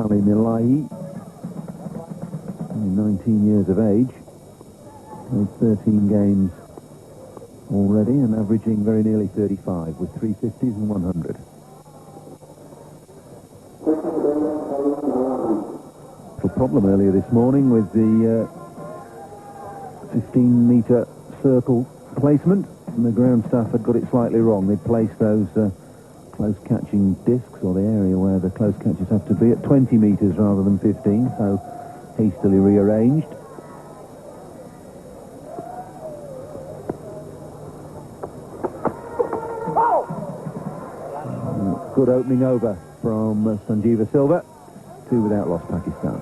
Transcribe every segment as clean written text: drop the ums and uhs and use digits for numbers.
Ali Milahi, only 19 years of age, played 13 games already and averaging very nearly 35 with 350s and 100. A problem earlier this morning with the 15-metre circle placement, and the ground staff had got it slightly wrong. They'd placed those close catching discs, or the area where the close catches have to be, at 20 metres rather than 15, so hastily rearranged. Good opening over from Sanjeeva Silva. 2 without loss, Pakistan.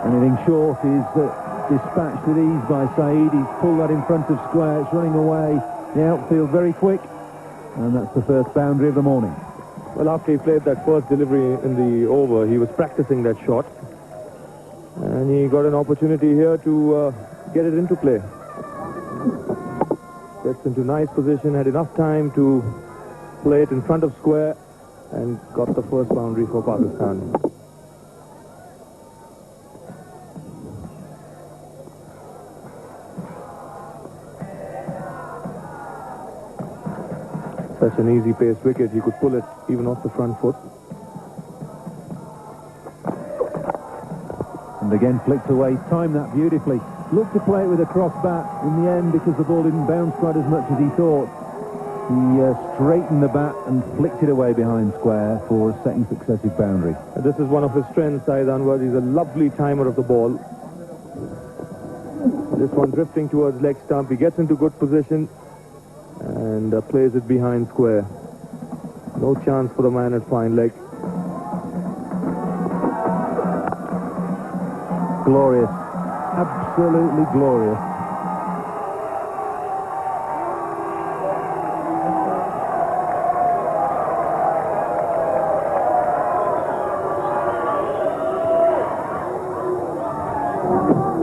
Anything short is dispatched with ease by Saeed. He's pulled that in front of square. It's running away. The outfield very quick. And that's the first boundary of the morning. Well, after he played that first delivery in the over, he was practicing that shot. And he got an opportunity here to get it into play. Gets into nice position, had enough time to play it in front of square, and got the first boundary for Pakistan. Such an easy-paced wicket, he could pull it even off the front foot. And again flicked away, timed that beautifully. Looked to play it with a cross bat in the end because the ball didn't bounce quite as much as he thought. He straightened the bat and flicked it away behind square for a second successive boundary. This is one of his strengths, Shahid Afridi. He's a lovely timer of the ball. This one drifting towards leg stump. He gets into good position and plays it behind square. No chance for the man at fine leg. Glorious. Absolutely glorious.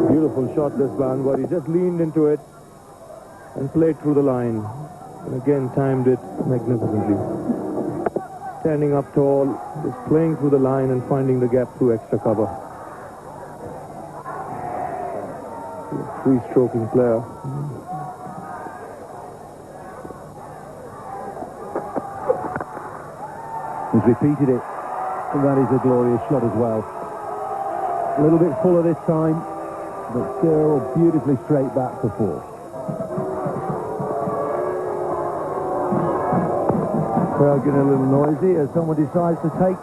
Beautiful shot this one, where he just leaned into it and played through the line. And again timed it magnificently. Standing up tall, just playing through the line and finding the gap through extra cover. Free-stroking player. He's repeated it. And that is a glorious shot as well. A little bit fuller this time, but still beautifully straight back for 4. Crowd getting a little noisy as someone decides to take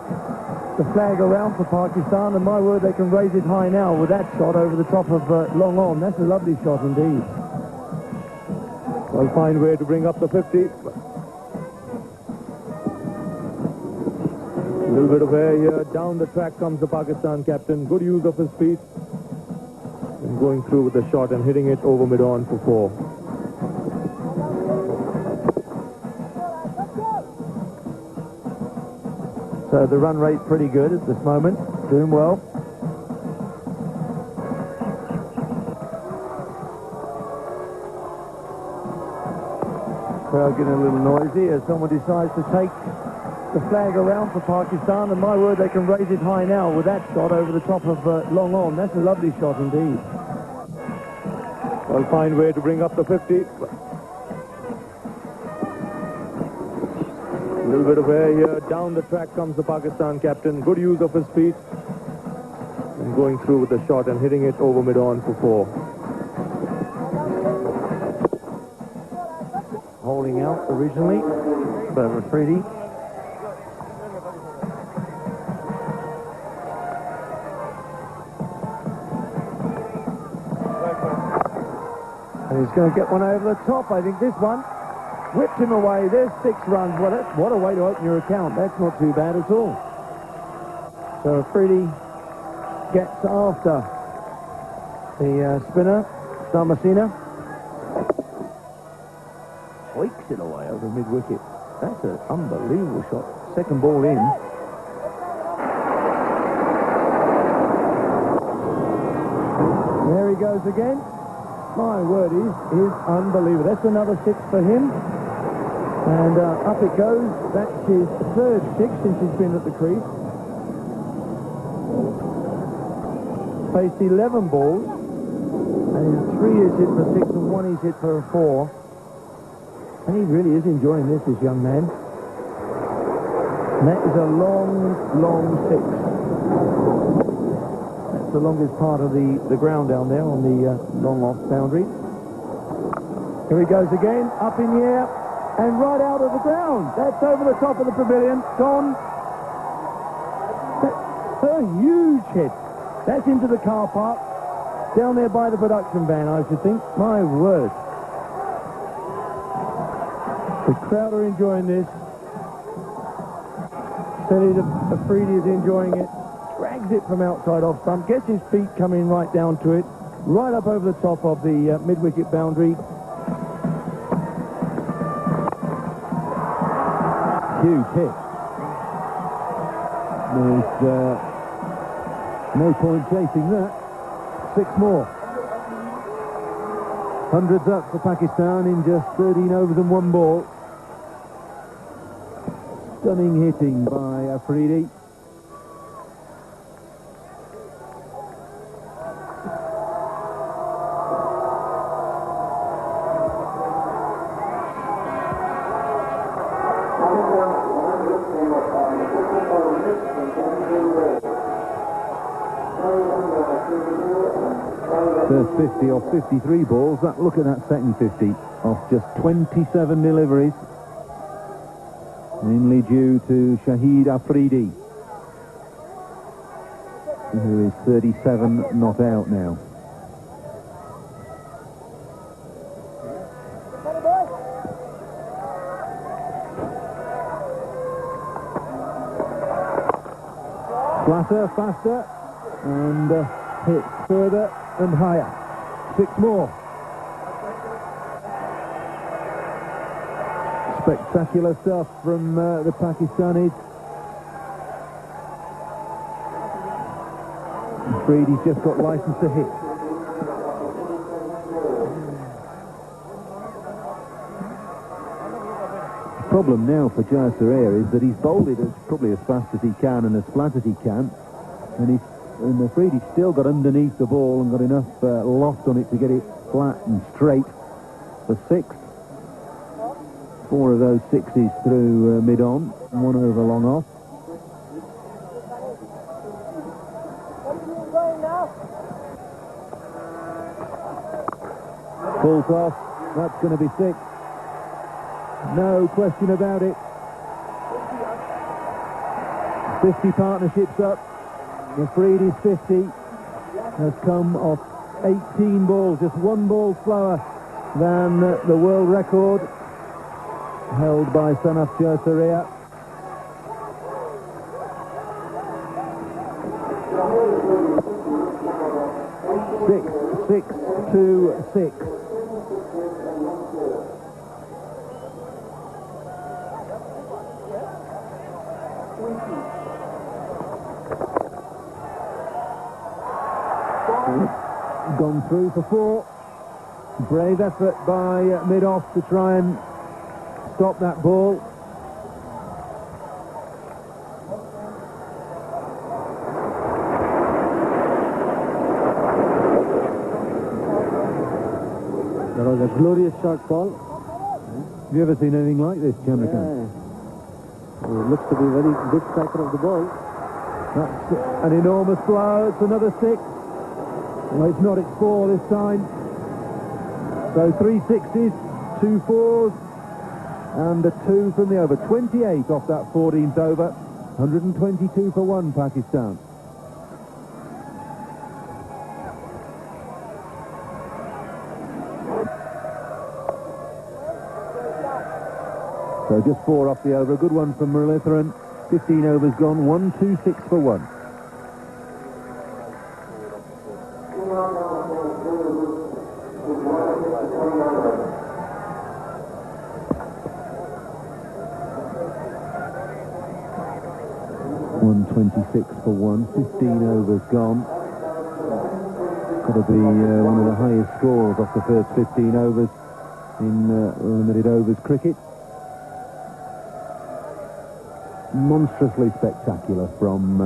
the flag around for Pakistan, and my word, they can raise it high now with that shot over the top of long on. That's a lovely shot indeed. Well, fine way to bring up the 50. A little bit of air here. Down the track comes the Pakistan captain. Good use of his feet. And going through with the shot and hitting it over mid-on for 4. So the run rate pretty good at this moment. Doing well. Crowd getting a little noisy as someone decides to take the flag around for Pakistan, and my word, they can raise it high now with that shot over the top of long on. That's a lovely shot indeed. Well, fine way to bring up the 50. A little bit of air here. Down the track comes the Pakistan captain. Good use of his feet. And going through with the shot and hitting it over mid-on for 4. Holding out originally, but Afridi. And he's going to get one over the top. I think this one whipped him away. There's 6 runs. What a way to open your account. That's not too bad at all. So Afridi gets after the spinner, Damasina. Squeaks it away over mid-wicket. That's an unbelievable shot. Second ball in. There he goes again. My word, is unbelievable. That's another 6 for him. And up it goes. That's his third six since he's been at the crease. Faced 11 balls. And his 3 is hit for 6 and 1 he's hit for 4. And he really is enjoying this young man. And that is a long, long 6. That's the longest part of the ground down there on the long off boundary. Here he goes again, up in the air, and right out of the ground. That's over the top of the pavilion, gone. That's a huge hit. That's into the car park, down there by the production van, I should think. My word. The crowd are enjoying this. Shahid Afridi is enjoying it. Drags it from outside off stump, gets his feet coming right down to it, right up over the top of the mid-wicket boundary. Huge hit. There's no point chasing that. 6 more. Hundreds up for Pakistan in just 13 overs and 1 ball. Stunning hitting by Afridi. First 50 off 53 balls. Look at that second 50 off just 27 deliveries. Mainly due to Shahid Afridi, who is 37 not out now. Flatter, faster, and hit further and higher. 6 more. Spectacular stuff from the Pakistanis. Afridi's just got license to hit. The problem now for Jayasuriya is that he's bowled it probably as fast as he can and as flat as he can, and Afridi's still got underneath the ball and got enough loft on it to get it flat and straight for 6. 4 of those 6s through mid-on, 1 over long off. Full toss, that's going to be 6. No question about it. 50 partnerships up. Afridi's 50 has come off 18 balls, just 1 ball slower than the world record held by Sanaf Jayasuriya. Six, 2, 6. Gone through for 4. Brave effort by mid-off to try and stop that ball. That was a glorious shot, Paul. Have you ever seen anything like this, Chandrakant? Yeah. He looks to be a very good striker of the ball. That's an enormous blow. It's another 6. Well, it's not, it's 4 this time. So 3 6s, 2 4s, and a 2 from the over. 28 off that 14th over. 122 for 1, Pakistan. So just 4 off the over. A good one from Muralitharan. 15 overs gone. 126 for 1. For 1, 15 overs gone. Got to be one of the highest scores off the first 15 overs in limited overs cricket. monstrously spectacular from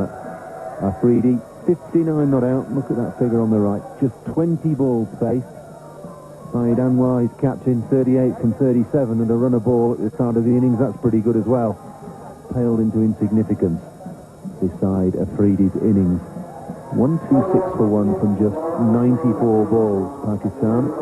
Afridi. 59 not out. Look at that figure on the right. Just 20 balls faced. Shahid Anwar, his captain, 38 from 37, and a run a ball at the start of the innings. That's pretty good as well. Paled into insignificance beside Afridi's innings. 126 for 1 from just 94 balls, Pakistan.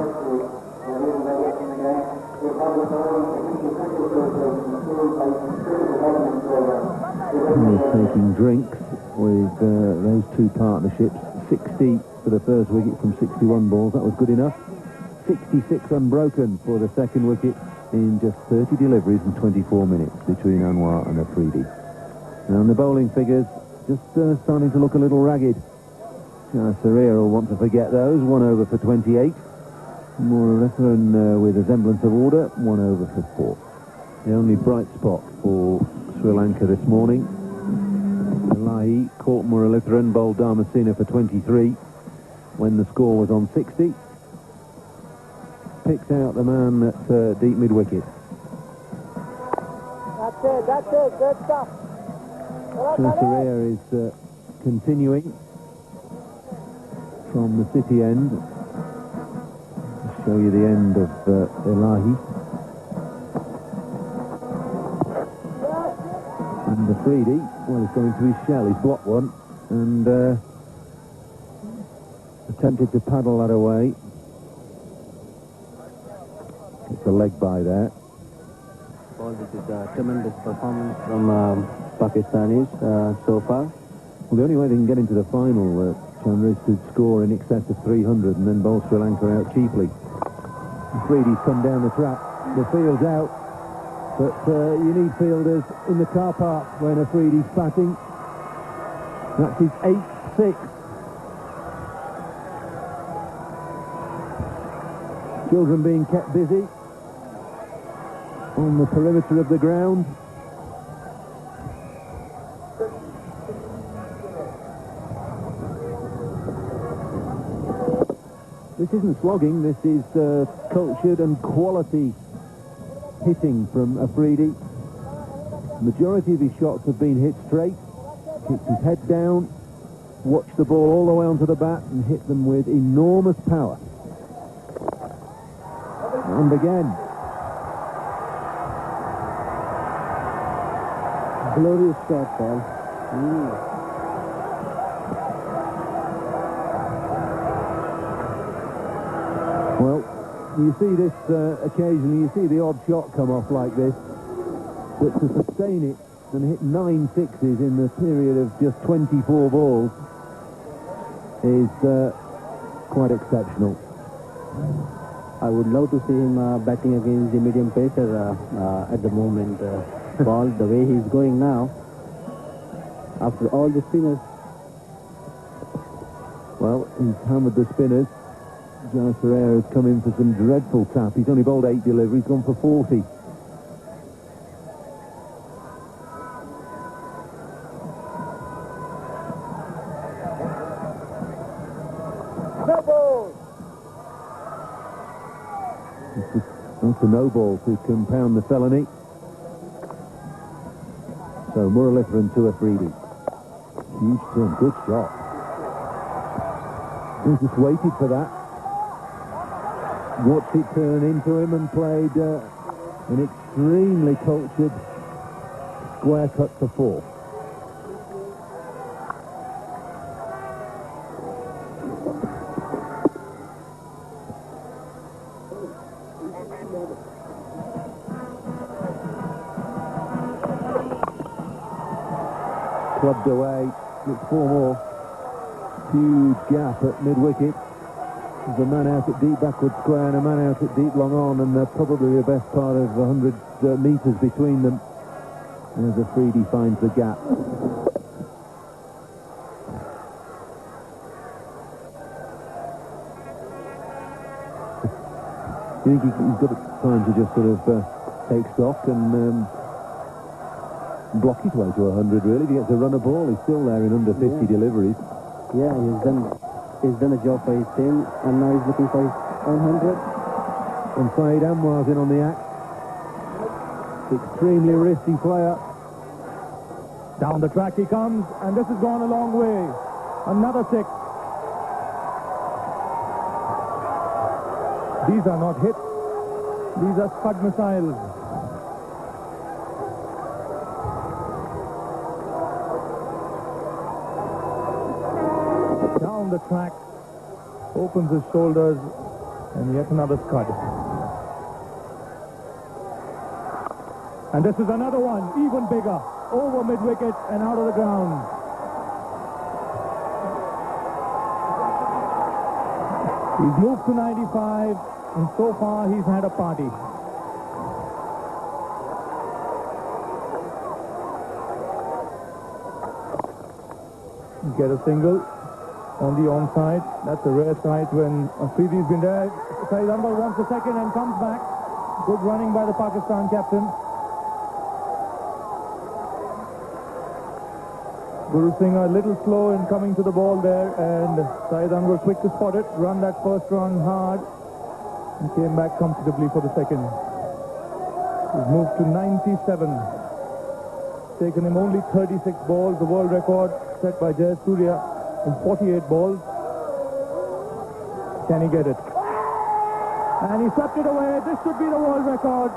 We're taking drinks with those two partnerships. 60 for the first wicket from 61 balls. That was good enough. 66 unbroken for the second wicket in just 30 deliveries in 24 minutes between Anwar and Afridi. And the bowling figures just starting to look a little ragged. Sarir will want to forget those. 1 over for 28. Muralitharan with a semblance of order. 1 over for 4. The only bright spot for Sri Lanka this morning. Elahi caught Muralitharan, bowled Dharmasena for 23 when the score was on 60. Picks out the man at deep mid-wicket. That's it, good stuff. Sarir is continuing from the city end. I'll show you the end of Elahi. And Afridi, well, he's going to his shell. He's blocked one and attempted to paddle that away. It's a leg by there. Well, this is a tremendous performance from Pakistanis so far. Well, the only way they can get into the final, Chandra, is to score in excess of 300 and then bowl Sri Lanka out cheaply. Afridi's come down the trap. The field's out. But you need fielders in the car park when Afridi's batting. That's his 8-6. Children being kept busy on the perimeter of the ground. This isn't slogging, this is cultured and quality hitting from Afridi. Majority of his shots have been hit straight. Keeps his head down, watch the ball all the way onto the bat and hit them with enormous power. And again. Glorious shot, Paul. Well, you see this occasionally, you see the odd shot come off like this, but to sustain it and hit 9 sixes in the period of just 24 balls is quite exceptional. I would love to see him batting against the medium pacer at the moment. Paul, the way he's going now, after all the spinners. Well, he's hammered the spinners. Sarir has come in for some dreadful tap. He's only bowled 8 deliveries, gone for 40. No ball. That's a no ball to compound the felony. So Muralitharan to Afridi. Huge turn, good shot. He just waited for that. Watched it turn into him and played an extremely cultured square cut for 4. Clubbed away. It's 4 more. Huge gap at mid-wicket. There's a man out at deep backward square and a man out at deep long on, and they're probably the best part of 100 metres between them as Afridi finds the gap. You think he's got time to just sort of take stock and block his way to 100, really? If he gets a runner ball, he's still there in under 50 deliveries. Yeah, he's done a job for his team, and now he's looking for his own 100. And Shahid Anwar's in on the act. Extremely risky player. Down the track he comes, and this has gone a long way. Another 6. These are not hits. These are Scud missiles. Down the track, opens his shoulders, and yet another Scud. And this is another one, even bigger, over mid-wicket and out of the ground. He's moved to 95, and so far he's had a party. Get a single on the onside. That's a rare sight when Afridi's been there. Shahid Afridi wants a second and comes back. Good running by the Pakistan captain. Guru Singh a little slow in coming to the ball there, and Shahid Afridi was quick to spot it, run that first run hard, and came back comfortably for the second. He's moved to 97. Taken him only 36 balls, the world record set by Jay Surya in 48 balls. Can he get it? And he swept it away. This should be the world record.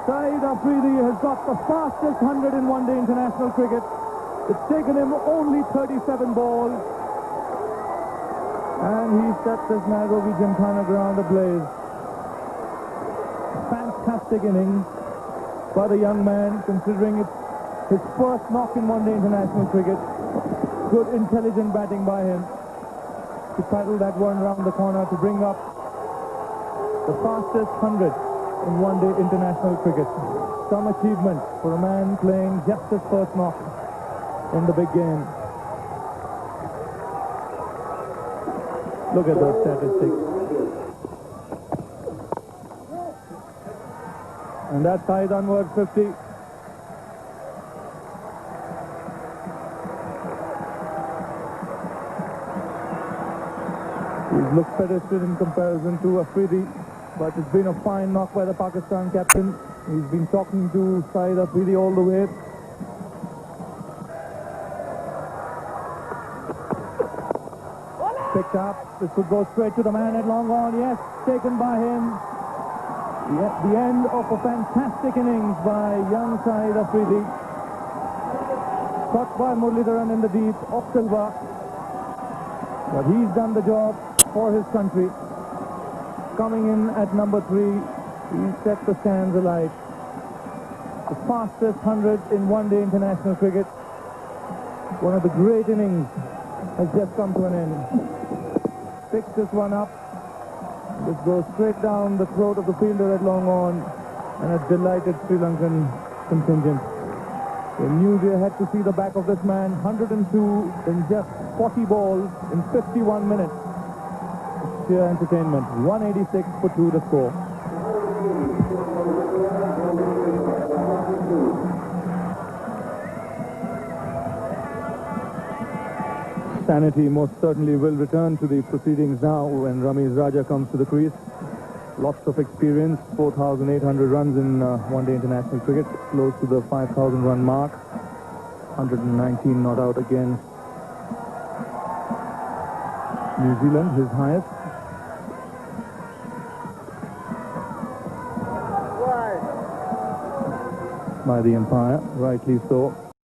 Shahid Afridi has got the fastest 100 in one-day international cricket. It's taken him only 37 balls. And he set this Nairobi Gymkhana ground ablaze. Fantastic innings by the young man, considering it's his first knock in one-day international cricket. Good, intelligent batting by him to paddle that one round the corner to bring up the fastest 100 in one-day international cricket. Some achievement for a man playing just his first knock in the big game. Look at those statistics. And that's Shahid Anwar's 50. He's looked pedestrian in comparison to Afridi, but it's been a fine knock by the Pakistan captain. He's been talking to Shahid Afridi all the way. Picked up. This could go straight to the man at long on. Yes, taken by him. The end of a fantastic innings by young Shahid Afridi. Caught by Muralidharan in the deep, off Silva. But he's done the job for his country. Coming in at number 3, he set the stands alight. The fastest 100 in one-day international cricket. One of the great innings has just come to an end. Picks this one up. This goes straight down the throat of the fielder at long on, and a delighted Sri Lankan contingent. They knew they had to see the back of this man. 102 in just 40 balls in 51 minutes. Sheer entertainment. 186 for 2 to score. Sanity most certainly will return to the proceedings now when Ramiz Raja comes to the crease. Lots of experience, 4,800 runs in one-day international cricket, close to the 5,000 run mark. 119 not out against New Zealand, his highest. By the umpire, rightly so.